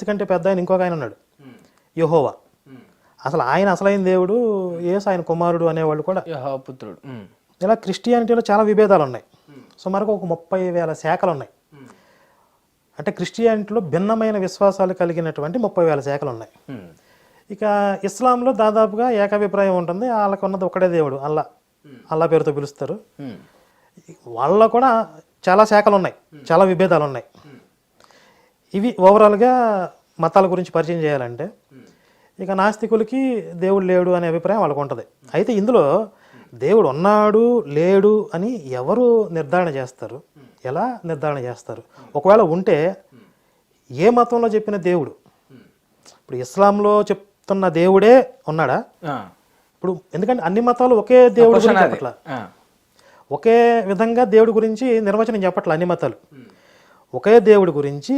కంటే పెద్ద ఆయన ఇంకొక ఆయన ఉన్నాడు, యెహోవా. అసలు ఆయన అసలైన దేవుడు, యేసు ఆయన కుమారుడు అనేవాళ్ళు కూడా యెహోవా పుత్రుడు. ఇలా క్రిస్టియానిటీలో చాలా విభేదాలు ఉన్నాయి. సుమారుగా ఒక 30,000 శాఖలు ఉన్నాయి. అంటే క్రిస్టియానిటీలో భిన్నమైన విశ్వాసాలు కలిగినటువంటి 30,000 శాఖలు ఉన్నాయి. ఇక ఇస్లాంలో దాదాపుగా ఏకాభిప్రాయం ఉంటుంది, వాళ్ళకు ఉన్నది ఒకటే దేవుడు, అల్లా పేరుతో పిలుస్తారు. వాళ్ళలో కూడా చాలా శాఖలు ఉన్నాయి, చాలా విభేదాలు ఉన్నాయి. ఇవి ఓవరాల్గా మతాల గురించి పరిచయం చేయాలంటే. ఇక నాస్తికులకి దేవుడు లేడు అనే అభిప్రాయం వాళ్ళకు ఉంటుంది. అయితే ఇందులో దేవుడు ఉన్నాడు లేడు అని ఎవరు నిర్ధారణ చేస్తారు, ఎలా నిర్ధారణ చేస్తారు? ఒకవేళ ఉంటే ఏ మతంలో చెప్పిన దేవుడు? ఇప్పుడు ఇస్లాంలో చెప్తున్న దేవుడే ఉన్నాడా? ఇప్పుడు ఎందుకంటే అన్ని మతాలు ఒకే దేవుడు గురించి చెప్పట్లా, ఒకే విధంగా దేవుడి గురించి నిర్వచనం చెప్పట్లా. అన్ని మతాలు ఒకే దేవుడి గురించి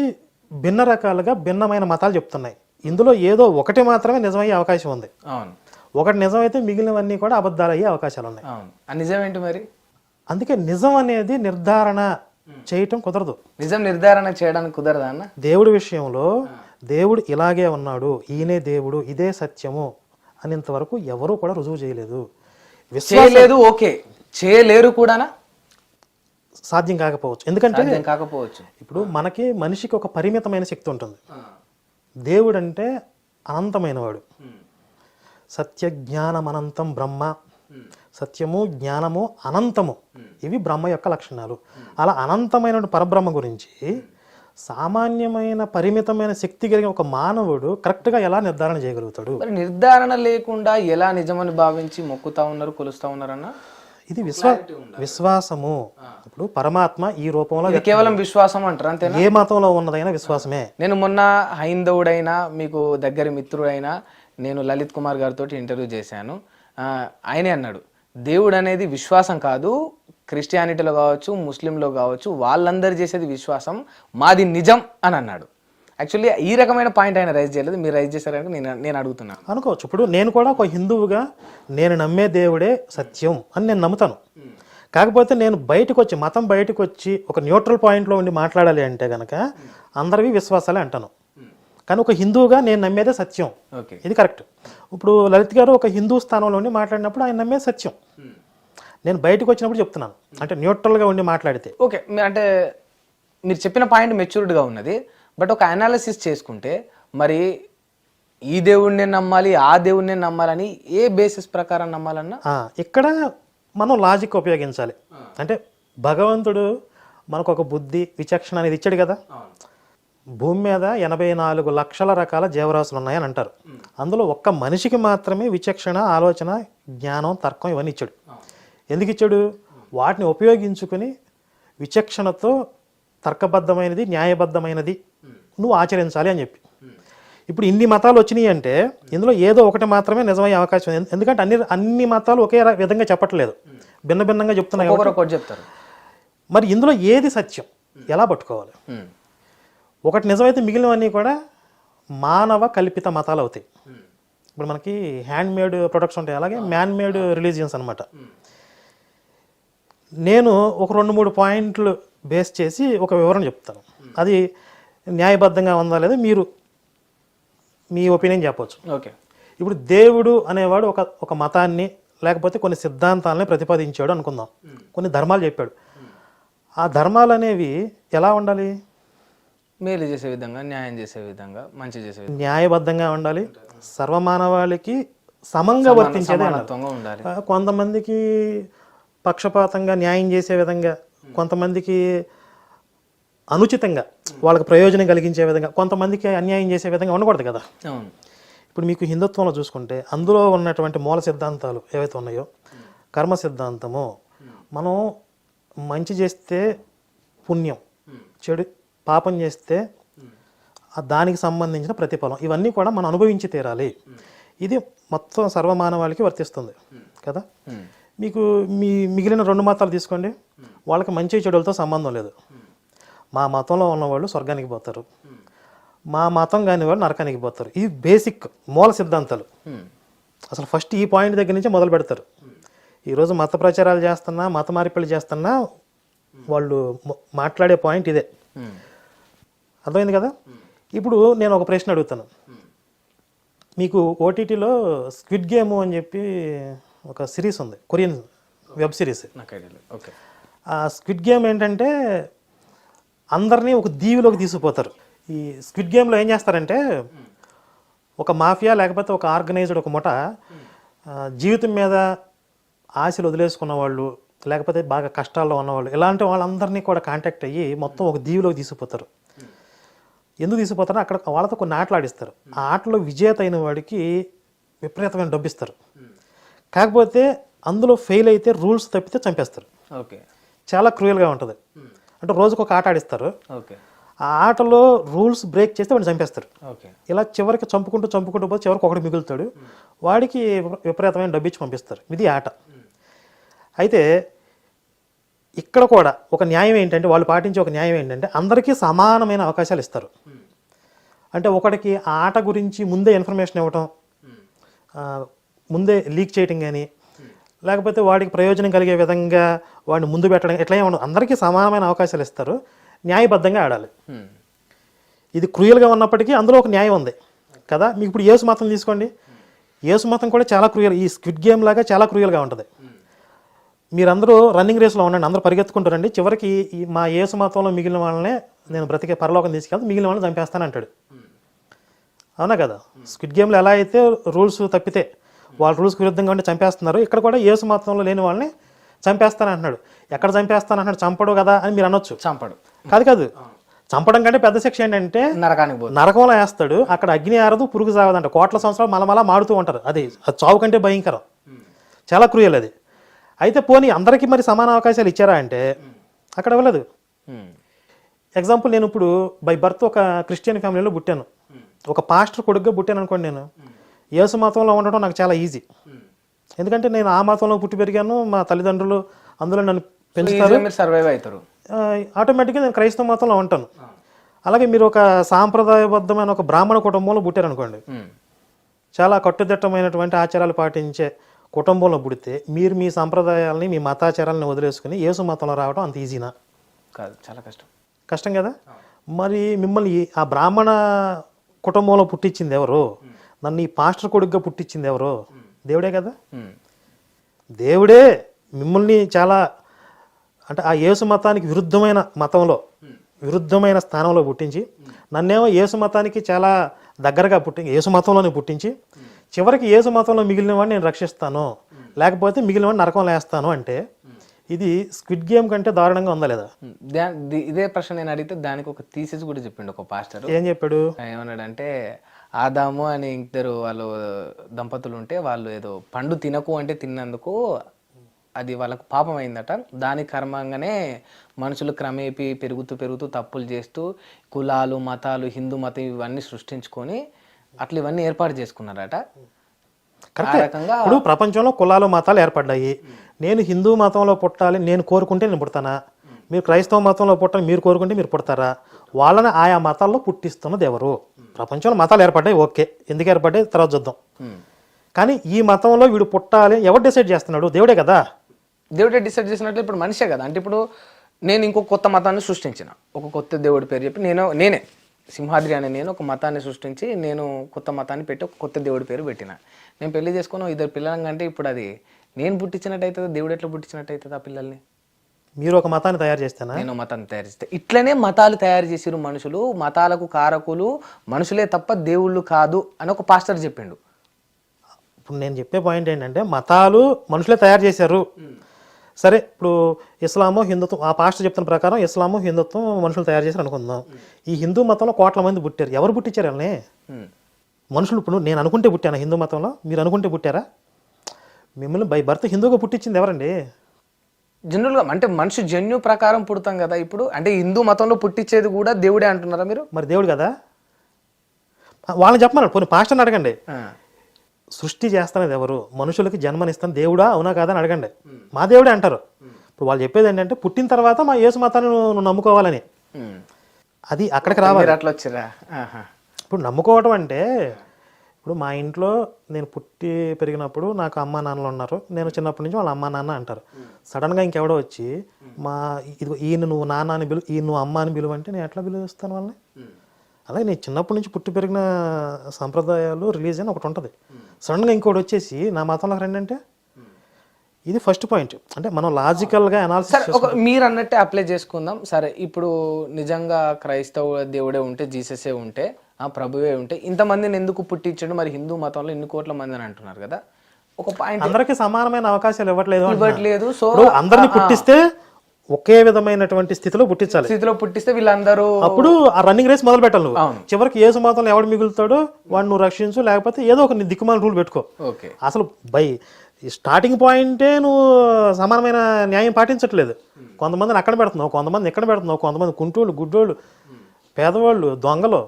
భిన్న రకాలుగా భిన్నమైన మతాలు చెప్తున్నాయి. ఇందులో ఏదో ఒకటి మాత్రమే నిజమయ్యే అవకాశం ఉంది. ఒకటి నిజమైతే మిగిలినవన్నీ కూడా అబద్ధాలు అయ్యే అవకాశాలు ఉన్నాయి. నిజం ఏంటి మరి? అందుకే నిజం అనేది నిర్ధారణ చేయటం కుదరదు. నిజం నిర్ధారణ చేయడానికి కుదరదా అన్న? దేవుడి విషయంలో దేవుడు ఇలాగే ఉన్నాడు, ఈయనే దేవుడు, ఇదే సత్యము అనేంతవరకు ఎవరూ కూడా రుజువు చేయలేదు. చేయలేదు, ఓకే, చేయలేరు కూడానా? సాధ్యం కాకపోవచ్చు. ఎందుకంటే కాకపోవచ్చు. ఇప్పుడు మనకి మనిషికి ఒక పరిమితమైన శక్తి ఉంటుంది. దేవుడు అంటే అనంతమైన వాడు. సత్య జ్ఞానం అనంతం బ్రహ్మ, సత్యము జ్ఞానము అనంతము, ఇవి బ్రహ్మ యొక్క లక్షణాలు. అలా అనంతమైన పరబ్రహ్మ గురించి సామాన్యమైన పరిమితమైన శక్తి కలిగిన ఒక మానవుడు కరెక్ట్గా ఎలా నిర్ధారణ చేయగలుగుతాడు? నిర్ధారణ లేకుండా ఎలా నిజమని భావించి మొక్కుతా ఉన్నారు, కొలుస్తా ఉన్నారన్న? ఇది విశ్వాసము. ఇప్పుడు పరమాత్మ ఈ రూపంలో కేవలం విశ్వాసం అంటారు అంతే. ఏ మతంలో ఉన్నదైనా విశ్వాసమే. నేను మొన్న హైందవుడైనా మీకు దగ్గర మిత్రుడైనా నేను లలిత్ కుమార్ గారితో ఇంటర్వ్యూ చేశాను. ఆయనే అన్నాడు, దేవుడు అనేది విశ్వాసం కాదు, క్రిస్టియానిటీలో కావచ్చు ముస్లింలో కావచ్చు వాళ్ళందరూ చేసేది విశ్వాసం, మాది నిజం అని అన్నాడు. యాక్చువల్లీ ఈ రకమైన పాయింట్ ఆయన రైజ్ చేయలేదు, మీరు రైజ్ చేశారని నేను అడుగుతున్నాను. అనుకోవచ్చు. ఇప్పుడు నేను కూడా ఒక హిందువుగా నేను నమ్మే దేవుడే సత్యం అని నేను నమ్ముతాను. కాకపోతే నేను బయటకు వచ్చి మతం బయటకు వచ్చి ఒక న్యూట్రల్ పాయింట్లో ఉండి మాట్లాడాలి అంటే కనుక అందరివి విశ్వాసాలే అంటాను. కానీ ఒక హిందువుగా నేను నమ్మేదే సత్యం, ఇది కరెక్ట్. ఇప్పుడు లలిత్ గారు ఒక హిందూ స్థానంలో ఉండి మాట్లాడినప్పుడు ఆయన నమ్మేది సత్యం. నేను బయటకు వచ్చినప్పుడు చెప్తున్నాను, అంటే న్యూట్రల్గా ఉండి మాట్లాడితే. ఓకే, అంటే మీరు చెప్పిన పాయింట్ మెచ్యూర్డ్గా ఉన్నది. బట్ ఒక అనాలిసిస్ చేసుకుంటే మరి ఈ దేవుడిని నమ్మాలి ఆ దేవుడిని నమ్మాలని ఏ బేసిస్ ప్రకారం నమ్మాలన్నా ఇక్కడ మనం లాజిక్ ఉపయోగించాలి. అంటే భగవంతుడు మనకు ఒక బుద్ధి విచక్షణ అనేది ఇచ్చాడు కదా. భూమి మీద 84 లక్షల రకాల జీవరాశులు ఉన్నాయని అంటారు. అందులో ఒక్క మనిషికి మాత్రమే విచక్షణ, ఆలోచన, జ్ఞానం, తర్కం ఇవన్నీ ఇచ్చాడు. ఎందుకు ఇచ్చాడు? వాటిని ఉపయోగించుకుని విచక్షణతో తర్కబద్ధమైనది, న్యాయబద్ధమైనది నువ్వు ఆచరించాలి అని చెప్పి. ఇప్పుడు ఇన్ని మతాలు వచ్చినాయి అంటే ఇందులో ఏదో ఒకటి మాత్రమే నిజమయ్యే అవకాశం ఉంది. ఎందుకంటే అన్ని మతాలు ఒకే విధంగా చెప్పట్లేదు, భిన్న భిన్నంగా చెప్తున్నాయి. చెప్తారు. మరి ఇందులో ఏది సత్యం ఎలా పట్టుకోవాలి? ఒకటి నిజమైతే మిగిలినవన్నీ కూడా మానవ కల్పిత మతాలు అవుతాయి. ఇప్పుడు మనకి హ్యాండ్ మేడ్ ప్రొడక్ట్స్ ఉంటాయి, అలాగే మ్యాన్ మేడ్ రిలీజియన్స్ అనమాట. నేను ఒక 2-3 పాయింట్లు బేస్ చేసి ఒక వివరణ చెప్తాను. అది న్యాయబద్ధంగా ఉందా లేదా మీరు మీ ఒపీనియన్ చెప్పవచ్చు. ఓకే. ఇప్పుడు దేవుడు అనేవాడు ఒక మతాన్ని లేకపోతే కొన్ని సిద్ధాంతాలని ప్రతిపాదించాడు అనుకుందాం, కొన్ని ధర్మాలు చెప్పాడు. ఆ ధర్మాలు అనేవి ఎలా ఉండాలి? మేలు చేసే విధంగా, న్యాయం చేసే విధంగా, మంచి చేసే విధంగా, న్యాయబద్ధంగా ఉండాలి, సర్వమానవాళికి సమంగా వర్తించేదే ఉండాలి. కొంతమందికి పక్షపాతంగా న్యాయం చేసే విధంగా, కొంతమందికి అనుచితంగా వాళ్ళకి ప్రయోజనం కలిగించే విధంగా, కొంతమందికి అన్యాయం చేసే విధంగా ఉండకూడదు కదా. ఇప్పుడు మీకు హిందుత్వంలో చూసుకుంటే అందులో ఉన్నటువంటి మూల సిద్ధాంతాలు ఏవైతే ఉన్నాయో, కర్మ సిద్ధాంతము, మనం మంచి చేస్తే పుణ్యం, చెడు పాపం చేస్తే దానికి సంబంధించిన ప్రతిఫలం, ఇవన్నీ కూడా మనం అనుభవించి తీరాలి. ఇది మొత్తం సర్వమానవాళికి వర్తిస్తుంది కదా. మీకు మిగిలిన 2 మతాలు తీసుకోండి, వాళ్ళకి మంచి చెడులతో సంబంధం లేదు. మా మతంలో ఉన్నవాళ్ళు స్వర్గానికి పోతారు, మా మతం కాని వాళ్ళు నరకానికి పోతారు. ఇవి బేసిక్ మూల సిద్ధాంతాలు. అసలు ఫస్ట్ ఈ పాయింట్ దగ్గర నుంచి మొదలు పెడతారు. ఈరోజు మత ప్రచారాలు చేస్తున్నా, మత మార్పిడి చేస్తున్నా వాళ్ళు మాట్లాడే పాయింట్ ఇదే. అర్థమైంది కదా. ఇప్పుడు నేను ఒక ప్రశ్న అడుగుతాను. మీకు ఓటీటీలో స్క్విడ్ గేమ్ అని చెప్పి ఒక సిరీస్ ఉంది, కొరియన్ వెబ్ సిరీస్. నాకు ఐడియా లేదు. ఓకే. ఆ స్క్విడ్ గేమ్ ఏంటంటే అందరినీ ఒక దీవిలోకి తీసుకుపోతారు. ఈ స్క్విడ్ గేమ్లో ఏం చేస్తారంటే ఒక మాఫియా లేకపోతే ఒక ఆర్గనైజ్డ్ ఒక ముఠ జీవితం మీద ఆశలు వదిలేసుకున్న వాళ్ళు లేకపోతే బాగా కష్టాల్లో ఉన్నవాళ్ళు ఇలాంటి వాళ్ళందరినీ కూడా కాంటాక్ట్ అయ్యి మొత్తం ఒక దీవిలోకి తీసుకుపోతారు. ఎందుకు తీసుకుపోతారో అక్కడ వాళ్ళతో కొన్ని ఆటలు ఆడిస్తారు. ఆ ఆటలో విజేత అయిన వాడికి విపరీతమైన డబ్బు ఇస్తారు. కాకపోతే అందులో ఫెయిల్ అయితే రూల్స్ తప్పితే చంపేస్తారు. ఓకే. చాలా క్రూయల్గా ఉంటుంది. అంటే రోజుకు ఒక ఆట ఆడిస్తారు. ఓకే. ఆ ఆటలో రూల్స్ బ్రేక్ చేస్తే వాడిని చంపేస్తారు. ఓకే. ఇలా చివరికి చంపుకుంటూ పోతే చివరికి ఒకటి మిగులుతాడు. వాడికి విపరీతమైన డబ్బు ఇచ్చి పంపిస్తారు. ఇది ఆట. అయితే ఇక్కడ కూడా ఒక న్యాయం ఏంటంటే వాళ్ళు పాటించే ఒక న్యాయం ఏంటంటే అందరికీ సమానమైన అవకాశాలు ఇస్తారు. అంటే ఒకడికి ఆ ఆట గురించి ముందే ఇన్ఫర్మేషన్ ఇవ్వటం, ముందే లీక్ చేయటం కానీ లేకపోతే వాడికి ప్రయోజనం కలిగే విధంగా వాడిని ముందు పెట్టడం ఇట్లా ఏమన్నా అందరికీ సమానమైన అవకాశాలు ఇస్తారు. న్యాయబద్ధంగా ఆడాలి. ఇది క్రూయల్గా ఉన్నప్పటికీ అందులో ఒక న్యాయం ఉంది కదా. మీకు ఇప్పుడు యేసు మతం తీసుకోండి. యేసు మతం కూడా చాలా క్రూయల్, ఈ స్క్విడ్ గేమ్ లాగా చాలా క్రూయల్గా ఉంటుంది. మీరందరూ రన్నింగ్ రేస్లో ఉండండి, అందరూ పరిగెత్తుకుంటారండి. చివరికి ఈ మా యేసు మతంలో మిగిలిన వాళ్ళనే నేను బ్రతికే పరలోకం తీసుకెళ్తే మిగిలిన వాళ్ళని చంపేస్తాను అంటాడు. అవునా కదా. స్క్విడ్ గేమ్లో ఎలా అయితే రూల్స్ తప్పితే వాళ్ళ రూల్స్కి విరుద్ధంగా ఉండి చంపేస్తున్నారు, ఇక్కడ కూడా యేసు మతంలో లేని వాళ్ళని చంపేస్తాను అంటున్నాడు. ఎక్కడ చంపేస్తాను అంటున్నాడు? చంపడు కదా అని మీరు అనొచ్చు. చంపడు కాదు, చంపడం కంటే పెద్ద శిక్ష ఏంటంటే నరకంలో వేస్తాడు. అక్కడ అగ్ని ఆరదు, పురుగు సాగదంట. కోట్ల సంవత్సరాలు మలమలా మాడుతూ ఉంటారు. అది చావు కంటే భయంకరం, చాలా క్రూయల్ అది. అయితే పోనీ అందరికీ మరి సమాన అవకాశాలు ఇచ్చారా అంటే అక్కడ ఇవ్వలేదు. ఎగ్జాంపుల్, నేను ఇప్పుడు బై బర్త్ ఒక క్రిస్టియన్ ఫ్యామిలీలో పుట్టాను. ఒక పాస్టర్ కొడుకుగా పుట్టాను అనుకోండి. నేను యేసు మతంలో ఉండటం నాకు చాలా ఈజీ. ఎందుకంటే నేను ఆ మతంలో పుట్టి పెరిగాను. మా తల్లిదండ్రులు అందులో నన్ను పెంచుతారు, సర్వైవ్ అవుతారు. ఆటోమేటిక్గా నేను క్రైస్తవ మతంలో ఉంటాను. అలాగే మీరు ఒక సాంప్రదాయబద్ధమైన ఒక బ్రాహ్మణ కుటుంబంలో పుట్టారు అనుకోండి, చాలా కట్టుదిట్టమైనటువంటి ఆచారాలు పాటించే కుటుంబంలో పుడితే మీరు మీ సంప్రదాయాలని మీ మతాచారాలని వదిలేసుకుని యేసు మతంలో రావడం అంత ఈజీనా? కాదు, చాలా కష్టం కదా. మరి మిమ్మల్ని ఆ బ్రాహ్మణ కుటుంబంలో పుట్టించింది ఎవరు? నన్ను ఈ పాస్టర్ కొడుకుగా పుట్టించింది ఎవరు? దేవుడే కదా. దేవుడే మిమ్మల్ని చాలా అంటే ఆ యేసు మతానికి విరుద్ధమైన మతంలో విరుద్ధమైన స్థానంలో పుట్టించి నన్నేమో యేసు మతానికి చాలా దగ్గరగా యేసు మతంలోనే పుట్టించి చివరికి యేసు మతంలో మిగిలిన వాడిని నేను రక్షిస్తాను, లేకపోతే మిగిలిన వాడిని నరకంలో వేస్తాను అంటే ఇది స్క్విడ్ గేమ్ కంటే దారుణంగా ఉందా లేదా? ఇదే ప్రశ్న నేను అడిగితే దానికి ఒక థీసిస్ కూడా చెప్పిండు ఒక పాస్టర్. ఏం చెప్పాడు? ఏమన్నాడంటే ఆదాము అని ఇద్దరు వాళ్ళు దంపతులు ఉంటే వాళ్ళు ఏదో పండు తినకు అంటే తిన్నందుకు అది వాళ్ళకు పాపం అయిందట. దాని కర్మంగానే మనుషులు క్రమేపీ పెరుగుతూ తప్పులు చేస్తూ కులాలు మతాలు హిందూ మతం ఇవన్నీ సృష్టించుకొని అట్లా ఇవన్నీ ఏర్పాటు చేసుకున్నారట. ఇప్పుడు ప్రపంచంలో కులాలు మతాలు ఏర్పడ్డాయి. నేను హిందూ మతంలో పుట్టాలి నేను కోరుకుంటే నేను పుడతానా? మీరు క్రైస్తవ మతంలో పుట్టాలి మీరు కోరుకుంటే మీరు పుడతారా? వాళ్ళని ఆయా మతాల్లో పుట్టిస్తున్నది ఎవరు? ప్రపంచంలో మతాలు ఏర్పడ్డాయి, ఓకే, ఎందుకు ఏర్పడ్డాయి తర్వాత చూద్దాం. కానీ ఈ మతంలో వీడు పుట్టాలి ఎవరు డిసైడ్ చేస్తున్నాడు? దేవుడే కదా. దేవుడే డిసైడ్ చేసినట్లు ఇప్పుడు మనిషే కదా. అంటే ఇప్పుడు నేను ఇంకొక కొత్త మతాన్ని సృష్టించిన, ఒక కొత్త దేవుడి పేరు చెప్పి నేనే సింహాద్రి అనే నేను ఒక మతాన్ని సృష్టించి నేను కొత్త మతాన్ని పెట్టి ఒక కొత్త దేవుడి పేరు పెట్టిన. నేను పెళ్లి చేసుకుని ఇద్దరు పిల్లలంటే ఇప్పుడు అది నేను పుట్టించినట్టయితే దేవుడు ఎట్లా పుట్టించినట్టయితే ఆ పిల్లల్ని? మీరు ఒక మతాన్ని తయారు చేస్తానా? నేను మతాన్ని తయారు చేస్తే ఇట్లనే మతాలు తయారు చేసిరు మనుషులు. మతాలకు కారకులు మనుషులే తప్ప దేవుళ్ళు కాదు అని ఒక పాస్టర్ చెప్పిండు. ఇప్పుడు నేను చెప్పే పాయింట్ ఏంటంటే మతాలు మనుషులే తయారు చేశారు. సరే, ఇప్పుడు ఇస్లాము హిందుత్వం ఆ పాస్టర్ చెప్తున్న ప్రకారం ఇస్లాము హిందుత్వం మనుషులు తయారు చేశారు అనుకుందాం. ఈ హిందూ మతంలో కోట్ల మంది పుట్టారు. ఎవరు పుట్టించారు వాళ్ళని? మనుషులు. ఇప్పుడు నేను అనుకుంటే పుట్టాను హిందూ మతంలో, మీరు అనుకుంటే పుట్టారా? మిమ్మల్ని బై బర్త్ హిందూగా పుట్టించింది ఎవరండి? జనరల్గా అంటే మనిషి జన్యు ప్రకారం పుడతాం కదా. ఇప్పుడు అంటే హిందూ మతంలో పుట్టించేది కూడా దేవుడే అంటున్నారా మీరు? మరి దేవుడు కదా. వాళ్ళని చెప్పమన్నారు, పోనీ పాస్టర్ని అడగండి. సృష్టి చేస్తానది ఎవరు? మనుషులకి జన్మనిస్తాను దేవుడా అవునా కాదా అని అడగండి. మా దేవుడే అంటారు. ఇప్పుడు వాళ్ళు చెప్పేది ఏంటంటే పుట్టిన తర్వాత మా యేసు మతాన్ని నువ్వు నమ్ముకోవాలని. అది అక్కడికి రావాలి. అట్లా వచ్చారా? ఇప్పుడు నమ్ముకోవటం అంటే ఇప్పుడు మా ఇంట్లో నేను పుట్టి పెరిగినప్పుడు నాకు అమ్మా నాన్నలు ఉన్నారు. నేను చిన్నప్పటి నుంచి వాళ్ళ అమ్మా నాన్న అంటారు. సడన్గా ఇంకెవడో వచ్చి ఈయన నువ్వు నాన్న అని ఈయన నువ్వు అమ్మ అని పిలువ అంటే నేను ఎట్లా పిలుస్తాను వాళ్ళని? అలాగే నేను చిన్నప్పటి నుంచి పుట్టి పెరిగిన సంప్రదాయాలు రిలీజియన్ ఒకటి ఉంటుంది. సడన్గా ఇంకోటి వచ్చేసి నా మతంలోకి రండి అంటే ఇది ఫస్ట్ పాయింట్. అంటే మనం లాజికల్గా అనాలిసిస్ సరే ఒక మీరు అన్నట్టే అప్లై చేసుకుందాం. సరే ఇప్పుడు నిజంగా క్రైస్తవ దేవుడే ఉంటే, జీససే ఉంటే, ఆ ప్రభువే ఉంటే, ఇంతమందిని ఎందుకు పుట్టించాడు మరి హిందూ మతంలో ఇన్ని కోట్ల మంది అని అంటున్నారు కదా, ఒక పాయింట్ అందరికీ సమానమైన అవకాశాలు ఇవ్వట్లేదు. సో అందరిని పుట్టిస్తే ఒకే విధమైనటువంటి స్థితిలో పుట్టించాలి. స్థితిలో పుట్టిస్తే వీళ్ళందరూ అప్పుడు ఆ రన్నింగ్ రేస్ మొదలు పెట్టాలి. నువ్వు చివరికి యేసు మతంలో ఎవడు మిగులుతాడో వాడు నువ్వు రక్షించు, లేకపోతే ఏదో ఒక దిక్కుమాల రూల్ పెట్టుకో. ఓకే, అసలు స్టార్టింగ్ పాయింటే నువ్వు సమానమైన న్యాయం పాటించట్లేదు. కొంతమందిని అక్కడ పెడుతున్నావు, కొంతమంది ఎక్కడ పెడుతున్నావు, కొంతమంది కుంటోళ్ళు, గుడ్డోళ్ళు, పేదవాళ్ళు, దొంగలు,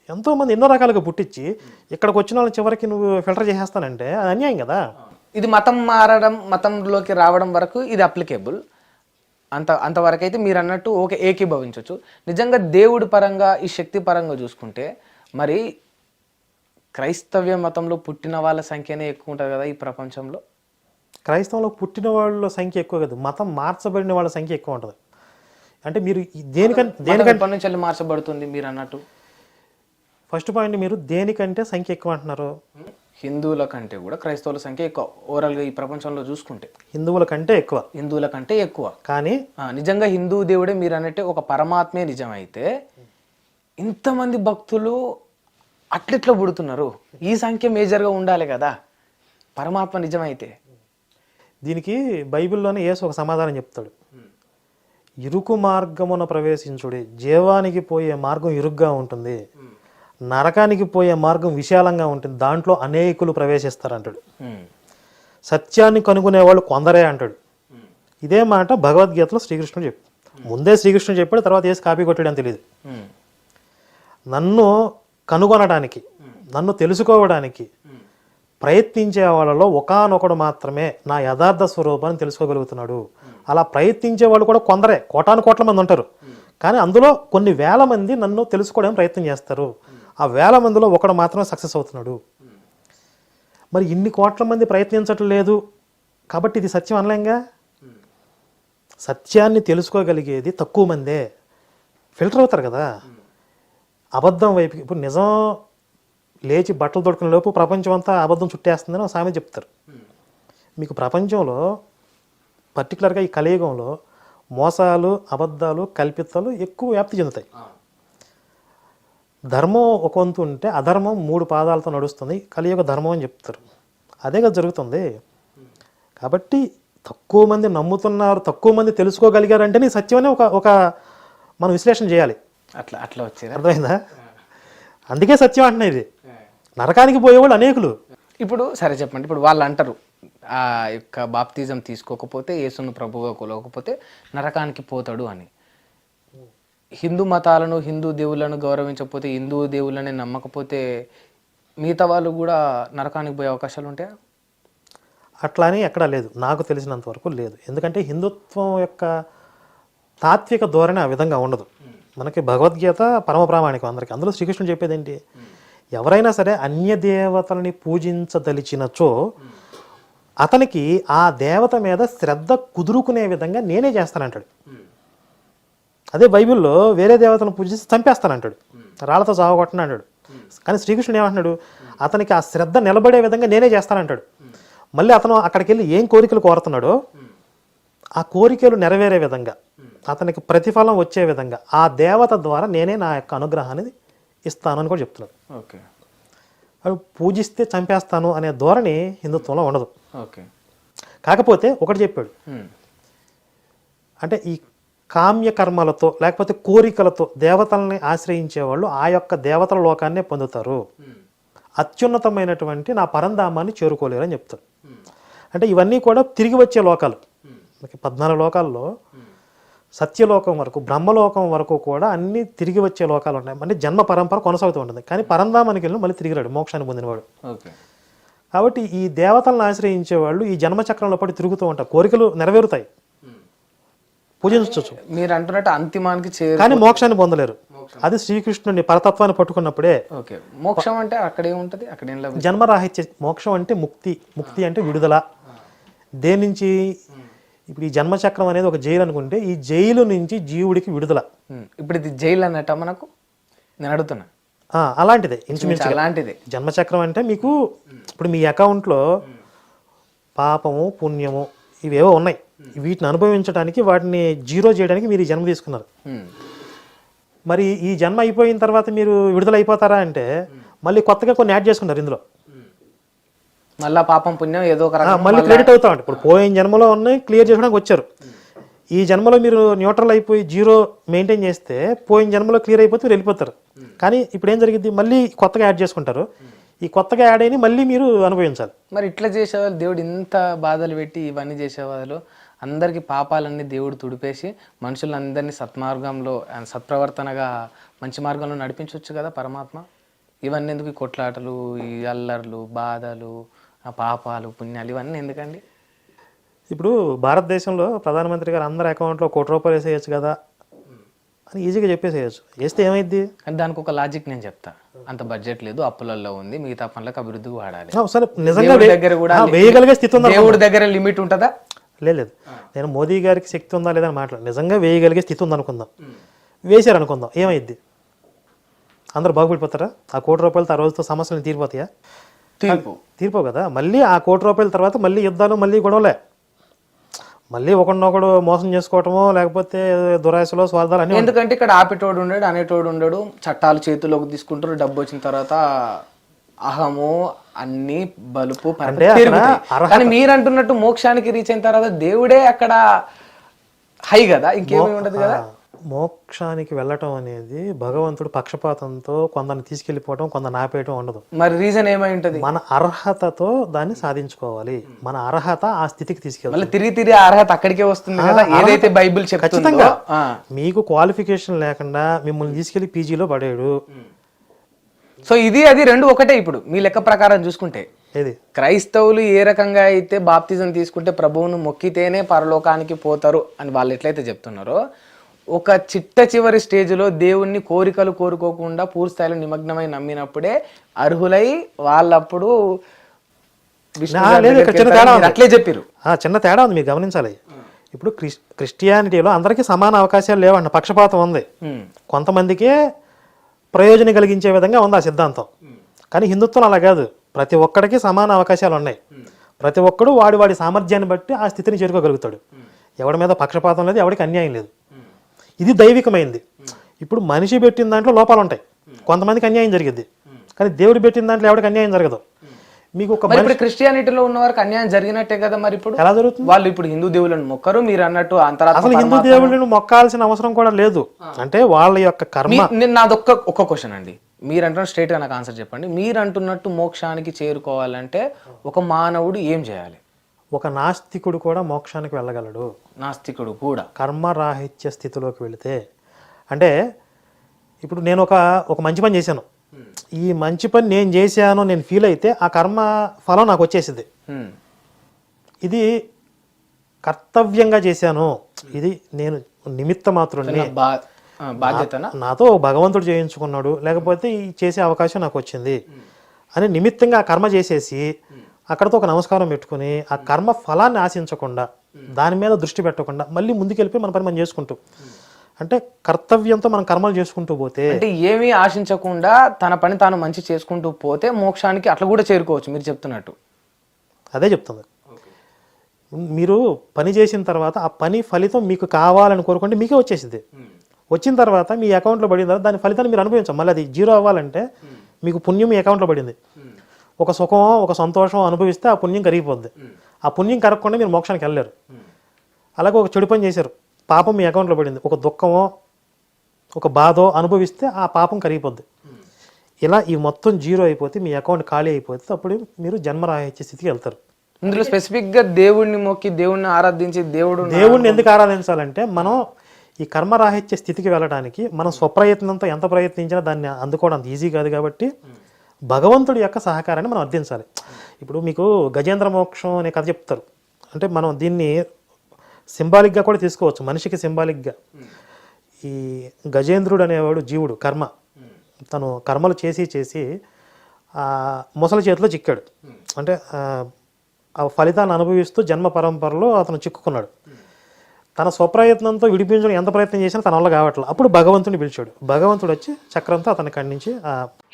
ఎంతోమంది ఎన్నో రకాలుగా పుట్టించి ఇక్కడికి వచ్చిన వాళ్ళని చివరికి నువ్వు ఫిల్టర్ చేసేస్తానంటే అది అన్యాయం కదా. ఇది మతం మారడం, మతంలోకి రావడం వరకు ఇది అప్లికేబుల్. అంతవరకు అయితే మీరు అన్నట్టు ఓకే, ఏకీభవించవచ్చు. నిజంగా దేవుడి పరంగా, ఈ శక్తి పరంగా చూసుకుంటే మరి క్రైస్తవ్య మతంలో పుట్టిన వాళ్ళ సంఖ్యనే ఎక్కువ ఉంటుంది కదా ఈ ప్రపంచంలో. క్రైస్తవంలో పుట్టిన వాళ్ళ సంఖ్య ఎక్కువ కదా, మతం మార్చబడిన వాళ్ళ సంఖ్య ఎక్కువ ఉంటుంది. అంటే మీరు దేనికంటే ఎప్పటి నుంచి వెళ్ళి మార్చబడుతుంది మీరు అన్నట్టు? ఫస్ట్ పాయింట్, మీరు దేనికంటే సంఖ్య ఎక్కువ అంటున్నారు? హిందువుల కంటే కూడా క్రైస్తవుల సంఖ్య ఎక్కువ. ఓవరాల్గా ఈ ప్రపంచంలో చూసుకుంటే హిందువుల కంటే ఎక్కువ. హిందువుల కంటే ఎక్కువ. కానీ నిజంగా హిందూ దేవుడే మీరు అన్నట్టే ఒక పరమాత్మే నిజమైతే ఇంతమంది భక్తులు అట్లెట్లా పుడుతున్నారు? ఈ సంఖ్య మేజర్గా ఉండాలి కదా పరమాత్మ నిజమైతే. దీనికి బైబిల్లోనే యేసు ఒక సమాధానం చెప్తాడు. ఇరుకు మార్గమున ప్రవేశించుడి, జీవానికి పోయే మార్గం ఇరుగ్గా ఉంటుంది, నరకానికి పోయే మార్గం విశాలంగా ఉంటుంది, దాంట్లో అనేకులు ప్రవేశిస్తారంటాడు. సత్యాన్ని కనుగొనేవాళ్ళు కొందరే అంటాడు. ఇదే మాట భగవద్గీతలో శ్రీకృష్ణుడు చెప్పు. ముందే శ్రీకృష్ణుడు చెప్పాడు, తర్వాత వేసి కాపీ కొట్టాడని తెలియదు. నన్ను కనుగొనడానికి, నన్ను తెలుసుకోవడానికి ప్రయత్నించే వాళ్ళలో ఒకానొకడు మాత్రమే నా యథార్థ స్వరూపాన్ని తెలుసుకోగలుగుతున్నాడు. అలా ప్రయత్నించే వాళ్ళు కూడా కొందరే, కోటాను కోట్ల మంది ఉంటారు. కానీ అందులో కొన్ని వేల మంది నన్ను తెలుసుకోవడానికి ప్రయత్నం చేస్తారు. ఆ వేల మందిలో ఒకడు మాత్రమే సక్సెస్ అవుతున్నాడు. మరి ఇన్ని కోట్ల మంది ప్రయత్నించట్లేదు కాబట్టి ఇది సత్యం అనలేంగా. సత్యాన్ని తెలుసుకోగలిగేది తక్కువ మందే, ఫిల్టర్ అవుతారు కదా అబద్ధం వైపుకి. ఇప్పుడు నిజం లేచి బట్టలు దొడుకునే లోపు ప్రపంచం అంతా అబద్ధం చుట్టేస్తుందని ఒక సామెత చెప్తారు. మీకు ప్రపంచంలో పర్టికులర్గా ఈ కలియుగంలో మోసాలు, అబద్ధాలు, కల్పితాలు ఎక్కువ వ్యాప్తి చెందుతాయి. ధర్మం ఒక వంతు ఉంటే అధర్మం 3 పాదాలతో నడుస్తుంది, కలియుగ ధర్మం అని చెప్తారు. అదే కదా జరుగుతుంది. కాబట్టి తక్కువ మంది నమ్ముతున్నారు, తక్కువ మంది తెలుసుకోగలిగారంటేనే సత్యమనే ఒక మనం విశ్లేషణ చేయాలి. అట్లా వచ్చారు, అర్థమైందా? అందుకే సత్యం అంటున్నా. ఇది నరకానికి పోయేవాళ్ళు అనేకులు. ఇప్పుడు సరే చెప్పండి, ఇప్పుడు వాళ్ళు అంటారు ఆ యొక్క బాప్తిజం తీసుకోకపోతే, యేసును ప్రభువుగా కొలవకపోతే నరకానికి పోతాడు అని. హిందూ మతాలను, హిందూ దేవుళ్ళను గౌరవించకపోతే, హిందూ దేవుళ్ళని నమ్మకపోతే మిగతా వాళ్ళు కూడా నరకానికి పోయే అవకాశాలు ఉంటాయా? అట్లా అని ఎక్కడా లేదు, నాకు తెలిసినంత వరకు లేదు. ఎందుకంటే హిందుత్వం యొక్క తాత్విక ధోరణి ఆ విధంగా ఉండదు. మనకి భగవద్గీత పరమ ప్రామాణికం అందరికీ. అందులో శ్రీకృష్ణుడు చెప్పేది ఏంటి? ఎవరైనా సరే అన్య దేవతలని పూజించదలిచినచో అతనికి ఆ దేవత మీద శ్రద్ధ కుదురుకునే విధంగా నేనే చేస్తానంటాడు. అదే బైబిల్లో వేరే దేవతను పూజించి చంపేస్తానంటాడు, రాళ్లతో చావగొట్టను అంటాడు. కానీ శ్రీకృష్ణుడు ఏమంటున్నాడు? అతనికి ఆ శ్రద్ధ నిలబడే విధంగా నేనే చేస్తానంటాడు. మళ్ళీ అతను అక్కడికి వెళ్ళి ఏం కోరికలు కోరుతున్నాడో ఆ కోరికలు నెరవేరే విధంగా, అతనికి ప్రతిఫలం వచ్చే విధంగా ఆ దేవత ద్వారా నేనే నా యొక్క అనుగ్రహాన్ని ఇస్తాను అని కూడా చెప్తున్నాడు. ఓకే, అవి పూజిస్తే చంపేస్తాను అనే ధోరణి హిందుత్వంలో ఉండదు. ఓకే, కాకపోతే ఒకటి చెప్పాడు, అంటే ఈ కామ్య కర్మలతో లేకపోతే కోరికలతో దేవతల్ని ఆశ్రయించేవాళ్ళు ఆ యొక్క దేవతల లోకాన్నే పొందుతారు, అత్యున్నతమైనటువంటి నా పరంధామాన్ని చేరుకోలేరు అని చెప్తాడు. అంటే ఇవన్నీ కూడా తిరిగి వచ్చే లోకాలు. 14 లోకాల్లో సత్యలోకం వరకు, బ్రహ్మలోకం వరకు కూడా అన్ని తిరిగి వచ్చే లోకాలు ఉన్నాయి. అంటే జన్మ పరంపర కొనసాగుతూ ఉంటుంది. కానీ పరంధామానికి వెళ్ళి మళ్ళీ తిరిగి రాడు, మోక్షాన్ని పొందినవాడు. కాబట్టి ఈ దేవతలను ఆశ్రయించే వాళ్ళు ఈ జన్మచక్రంలో పడి తిరుగుతూ ఉంటారు, కోరికలు నెరవేరుతాయి, పూజించవచ్చు. మీరు అంటున్నట్టు అంతిమానికి కానీ మోక్షాన్ని పొందలేరు. అది శ్రీకృష్ణుని పరతత్వాన్ని పట్టుకున్నప్పుడే. ఓకే, మోక్షం అంటే అక్కడే ఉంటుంది, అక్కడేం లేదు. జన్మరాహిత్య మోక్షం అంటే ముక్తి, ముక్తి అంటే విడుదల. దేని నుంచి? ఇప్పుడు ఈ జన్మచక్రం అనేది ఒక జైలు అనుకుంటే ఈ జైలు నుంచి జీవుడికి విడుదల. ఇప్పుడు ఇది జైలు అన్నట్ట మనకు. నేను అడుగుతున్నా. అలాంటిదే ఇంచుమించు అలాంటిదే జన్మచక్రం అంటే మీకు ఇప్పుడు మీ అకౌంట్లో పాపము పుణ్యము ఇవేవో ఉన్నాయి. వీటిని అనుభవించడానికి వాటిని జీరో చేయడానికి మీరు ఈ జన్మ తీసుకున్నారు. మరి ఈ జన్మ అయిపోయిన తర్వాత మీరు విడుదల అయిపోతారా అంటే మళ్ళీ కొత్తగా కొన్ని యాడ్ చేసుకున్నారు ఇందులో. మళ్ళీ పాపం పుణ్యం ఏదో ఒక మళ్ళీ క్రెడిట్ అవుతా ఉంటాయి. ఇప్పుడు పోయిన జన్మలో ఉన్నాయి క్లియర్ చేసుకోవడానికి వచ్చారు. ఈ జన్మలో మీరు న్యూట్రల్ అయిపోయి జీరో మెయింటైన్ చేస్తే పోయిన జన్మలో క్లియర్ అయిపోతే మీరు వెళ్ళిపోతారు. కానీ ఇప్పుడు ఏం జరిగింది, మళ్ళీ కొత్తగా యాడ్ చేసుకుంటారు. ఈ కొత్తగా యాడ్ అయిన మళ్ళీ మీరు అనుభవించాలి. మరి ఇట్లా చేసేవాళ్ళు దేవుడు ఇంత బాధలు పెట్టి ఇవన్నీ చేసేవాళ్ళు అందరికీ పాపాలన్నీ దేవుడు తుడిపేసి మనుషులందరినీ సత్మార్గంలో సత్ప్రవర్తనగా మంచి మార్గంలో నడిపించవచ్చు కదా పరమాత్మ. ఇవన్నీ ఎందుకు, ఈ కొట్లాటలు, ఈ అల్లర్లు, బాధలు, పాపాలు, పుణ్యాలు ఇవన్నీ ఎందుకండి? ఇప్పుడు భారతదేశంలో ప్రధానమంత్రి గారు అందరి అకౌంట్లో ₹1 వేసేయచ్చు కదా అని ఈజీగా చెప్పేసేయచ్చు. వేస్తే ఏమైంది? కానీ దానికి ఒక లాజిక్ నేను చెప్తా. అంత బడ్జెట్ లేదు, అప్పులలో ఉంది, మిగతా పనులకు అభివృద్ధికి వాడాలి. సరే, నిజంగా దగ్గర కూడా వేయగలిగే స్థితి ఉందా? దేవుడి దగ్గర లిమిట్ ఉంటుందా? లేదు. నేను మోదీ గారికి శక్తి ఉందా లేదా అని మాట్లాడు. నిజంగా వేయగలిగే స్థితి ఉందనుకుందాం, వేసారు అనుకుందాం, ఏమైద్ది? అందరూ బాగుపడిపోతారా? ఆ ₹1 ఆ రోజుతో సమస్యలు తీరిపోతాయా? తీరిపోవు కదా. మళ్ళీ ఆ ₹1 తర్వాత మళ్ళీ యుద్ధాలు, మళ్ళీ గొడవలే, మళ్ళీ ఒకడినొకడు మోసం చేసుకోవటమో లేకపోతే దురాశలో స్వార్థాలు అన్నీ. ఎందుకంటే ఇక్కడ ఆపేటోడు ఉండడు, అనేటోడు ఉండడు, చట్టాలు చేతుల్లోకి తీసుకుంటారు. డబ్బు వచ్చిన తర్వాత అహము అన్ని బలుపు కానీ మీరు అంటున్నట్టు మోక్షానికి రీచ్ అయిన తర్వాత దేవుడే అక్కడ హై కదా, ఇంకేమీ ఉండదు కదా. మోక్షానికి వెళ్ళటం అనేది భగవంతుడు పక్షపాతంతో కొందరిని తీసుకెళ్లిపోవటం, కొందరిని ఆపేయటం ఉండదు. మరి రీజన్ ఏమై ఉంటది? మన అర్హతతో దాన్ని సాధించుకోవాలి. మన అర్హత ఆ స్థితికి తీసుకెళ్ళాలి. తిరిగి అర్హత అక్కడికే వస్తుంది కదా, ఏదైతే బైబిల్ ఖచ్చితంగా. మీకు క్వాలిఫికేషన్ లేకుండా మిమ్మల్ని తీసుకెళ్లి పీజీలో పడేడు. సో ఇది అది రెండు ఒకటే. ఇప్పుడు మీ లెక్క ప్రకారం చూసుకుంటే క్రైస్తవులు ఏ రకంగా అయితే బాప్తిజం తీసుకుంటే ప్రభువును మొక్కితేనే పరలోకానికి పోతారు అని వాళ్ళు ఎట్లయితే చెప్తున్నారో, ఒక చిట్ట స్టేజ్లో దేవుణ్ణి కోరికలు కోరుకోకుండా పూర్తి స్థాయిలో నిమగ్నమై నమ్మినప్పుడే అర్హులై వాళ్ళప్పుడు అట్లే చెప్పారు. చిన్న తేడా ఉంది, మీరు గమనించాలి. ఇప్పుడు క్రిస్టియానిటీలో అందరికీ సమాన అవకాశాలు లేవన్న పక్షపాతం ఉంది. కొంతమందికే ప్రయోజనం కలిగించే విధంగా ఉంది ఆ సిద్ధాంతం. కానీ హిందుత్వం అలా కాదు. ప్రతి ఒక్కడికి సమాన అవకాశాలు ఉన్నాయి. ప్రతి ఒక్కడు వాడి సామర్థ్యాన్ని బట్టి ఆ స్థితిని చేరుకోగలుగుతాడు. ఎవడి మీద పక్షపాతం లేదు, ఎవరికి అన్యాయం లేదు. ఇది దైవికమైంది. ఇప్పుడు మనిషి పెట్టిన దాంట్లో లోపాలు ఉంటాయి, కొంతమందికి అన్యాయం జరిగింది. కానీ దేవుడు పెట్టిన దాంట్లో ఎవరికి అన్యాయం జరగదు. మీకు ఒక క్రిస్టియానిటీలో ఉన్న వారికి అన్యాయం జరిగినట్టే కదా. మరి ఇప్పుడు ఎలా జరుగుతుంది? వాళ్ళు ఇప్పుడు హిందూ దేవుళ్ళను మొక్కరు, మీరు అన్నట్టు అసలు హిందూ దేవుళ్ళను మొక్కాల్సిన అవసరం కూడా లేదు. అంటే వాళ్ళ యొక్క కర్మ. ఒక్క క్వశ్చన్ అండి, మీరు అంటున్న స్ట్రైట్ గా నాకు ఆన్సర్ చెప్పండి. మీరు అంటున్నట్టు మోక్షానికి చేరుకోవాలంటే ఒక మానవుడు ఏం చేయాలి? ఒక నాస్తికుడు కూడా మోక్షానికి వెళ్ళగలడు. నాస్తికుడు కూడా కర్మరాహిత్య స్థితిలోకి వెళితే. అంటే ఇప్పుడు నేను ఒక మంచి పని చేశాను, ఈ మంచి పని నేను చేశాను నేను ఫీల్ అయితే ఆ కర్మ ఫలం నాకు వచ్చేసింది. ఇది కర్తవ్యంగా చేశాను, ఇది నేను నిమిత్త మాత్రుడిని, నాతో భగవంతుడు చేయించుకున్నాడు, లేకపోతే ఈ చేసే అవకాశం నాకు వచ్చింది అని నిమిత్తంగా ఆ కర్మ చేసేసి అక్కడతో ఒక నమస్కారం పెట్టుకుని ఆ కర్మ ఫలాన్ని ఆశించకుండా, దాని మీద దృష్టి పెట్టకుండా మళ్ళీ ముందుకెళ్ళిపోయి మన పని మనం చేసుకుంటూ, అంటే కర్తవ్యంతో మనం కర్మలు చేసుకుంటూ పోతే, అంటే ఏమీ ఆశించకుండా తన పని తాను మంచి చేసుకుంటూ పోతే మోక్షానికి అట్లా కూడా చేరుకోవచ్చు మీరు చెప్తున్నట్టు. అదే చెప్తుంది. మీరు పని చేసిన తర్వాత ఆ పని ఫలితం మీకు కావాలని కోరుకుంటే మీకే వచ్చేసింది. వచ్చిన తర్వాత మీ అకౌంట్లో పడిన తర్వాత దాని ఫలితాన్ని మీరు అనుభవించాం. మళ్ళీ అది జీరో అవ్వాలంటే మీకు పుణ్యం మీ అకౌంట్లో పడింది. ఒక సుఖం, ఒక సంతోషం అనుభవిస్తే ఆ పుణ్యం కరిగిపోద్ది. ఆ పుణ్యం కరగకుండా మీరు మోక్షానికి వెళ్ళలేరు. అలాగే ఒక చెడు పని చేశారు, పాపం మీ అకౌంట్లో పడింది, ఒక దుఃఖమో ఒక బాధో అనుభవిస్తే ఆ పాపం కరిగిపోద్ది. ఇలా ఈ మొత్తం జీరో అయిపోతే మీ అకౌంట్ ఖాళీ అయిపోతే అప్పుడు మీరు జన్మరాహిత్య స్థితికి వెళ్తారు. ఇందులో స్పెసిఫిక్గా దేవుడిని మొక్కి దేవుడిని ఆరాధించి దేవుడిని ఎందుకు ఆరాధించాలంటే, మనం ఈ కర్మరాహిత్య స్థితికి వెళ్ళడానికి మనం స్వప్రయత్నంతో ఎంత ప్రయత్నించినా దాన్ని అందుకోవడం అంత ఈజీ కాదు. కాబట్టి భగవంతుడి యొక్క సహకారాన్ని మనం అర్థించాలి. ఇప్పుడు మీకు గజేంద్ర మోక్షం అనే కథ చెప్తారు. అంటే మనం దీన్ని సింబాలిక్గా కూడా తీసుకోవచ్చు, మనిషికి సింబాలిక్గా. ఈ గజేంద్రుడు అనేవాడు జీవుడు, కర్మ, తను కర్మలు చేసి ముసలి చేతిలో చిక్కాడు. అంటే ఆ ఫలితాన్ని అనుభవిస్తూ జన్మ పరంపరలో అతను చిక్కుకున్నాడు. తన స్వప్రయత్నంతో విడిపించడం ఎంత ప్రయత్నం చేసినా తన వల్ల కావట్లేదు. అప్పుడు భగవంతుని పిలిచాడు. భగవంతుడు వచ్చి చక్రంతో అతని ఖండించి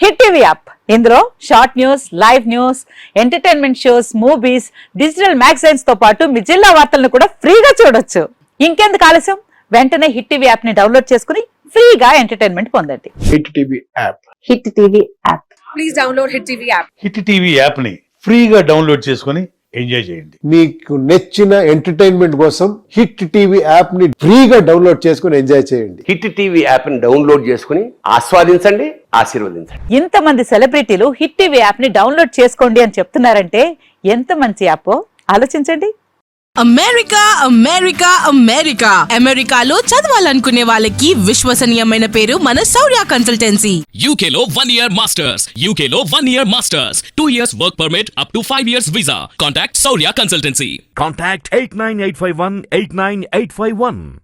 హిట్ టీవీ యాప్ ఇందులో short news, live news, entertainment shows, movies, digital magazines తో పాటు మీ జిల్లా వార్తలను కూడా ఫ్రీగా చూడొచ్చు. ఇంకెందుకు ఆలస్యం, వెంటనే హిట్ టీవీ యాప్ ని డౌన్లోడ్ చేసుకుని ఫ్రీగా ఎంటర్టైన్మెంట్ పొందండి. Hit TV app. Hit TV app. Please download hit TV app. Hit TV యాప్ని ఫ్రీగా డౌన్లోడ్ చేసుకొని ఎంజాయ్ చేయండి. మీకు నచ్చిన ఎంటర్టైన్మెంట్ కోసం హిట్ టీవీ యాప్ ని ఫ్రీగా డౌన్లోడ్ చేసుకుని ఎంజాయ్ చేయండి. హిట్ టీవీ యాప్ ని డౌన్లోడ్ చేసుకుని ఆస్వాదించండి, ఆశీర్వదించండి. ఇంతమంది సెలబ్రిటీలు హిట్ టీవీ యాప్ ని డౌన్లోడ్ చేసుకోండి అని చెప్తున్నారంటే ఎంత మంచి యాప్ ఆలోచించండి. అమెరికా అమెరికా అమెరికా అమెరికాలో చదవాలనుకునే వాళ్ళకి విశ్వసనీయమైన పేరు మన శౌర్య కన్సల్టెన్సీ. UK లో 1 year masters. UK లో 1 year masters. 2 years work permit up to 5 years visa. Contact Saurya Consultancy. Contact 89851 89851.